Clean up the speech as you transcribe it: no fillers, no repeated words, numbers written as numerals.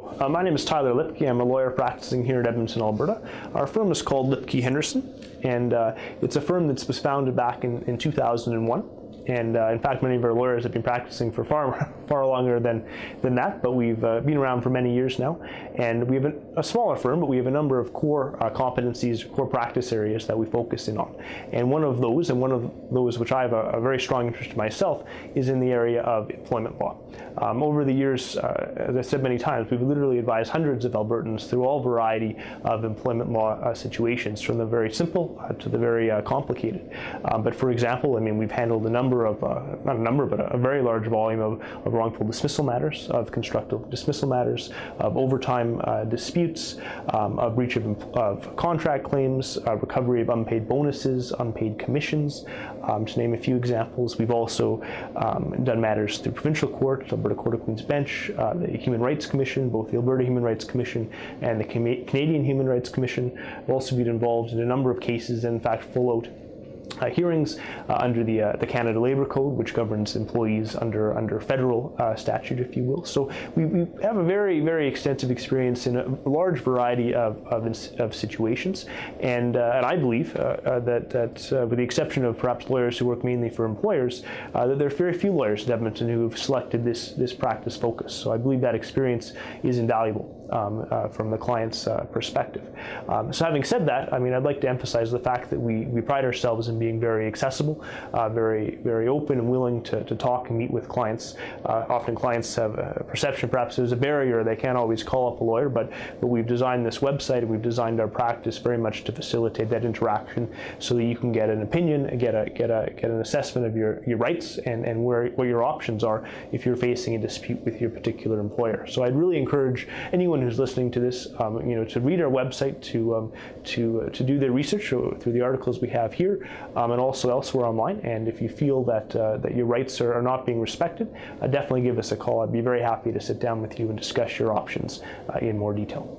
My name is Tyler Lypkie. I'm a lawyer practicing here in Edmonton, Alberta. Our firm is called Lypkie Henderson, and it's a firm that was founded back in 2001. And in fact, many of our lawyers have been practicing for far longer than that, but we've been around for many years now. And we have a smaller firm, but we have a number of core competencies, core practice areas that we focus in on. And one of those which I have a very strong interest in myself, is in the area of employment law. Over the years, as I said many times, we've literally advised hundreds of Albertans through all variety of employment law situations, from the very simple to the very complicated. But for example, I mean, we've handled a very large volume of wrongful dismissal matters, of constructive dismissal matters, of overtime disputes, of breach of contract claims, recovery of unpaid bonuses, unpaid commissions, to name a few examples. We've also done matters through provincial court, Alberta Court of Queen's Bench, the Human Rights Commission, both the Alberta Human Rights Commission and the Canadian Human Rights Commission. We've also been involved in a number of cases, and in fact full-out hearings under the Canada Labour Code, which governs employees under federal statute, if you will. So we have a very, very extensive experience in a large variety of situations, and I believe that with the exception of perhaps lawyers who work mainly for employers, that there are very few lawyers in Edmonton who have selected this practice focus. So I believe that experience is invaluable from the client's perspective. So having said that, I mean, I'd like to emphasize the fact that we pride ourselves in being very accessible, very open and willing to talk and meet with clients. Often clients have a perception perhaps there's a barrier, they can't always call up a lawyer, but we've designed this website and we've designed our practice very much to facilitate that interaction, so that you can get an opinion, get an assessment of your rights and what your options are if you're facing a dispute with your particular employer. So I'd really encourage anyone who's listening to this, to read our website, to do their research through the articles we have here, and also elsewhere online. And if you feel that your rights are not being respected, definitely give us a call. I'd be very happy to sit down with you and discuss your options in more detail.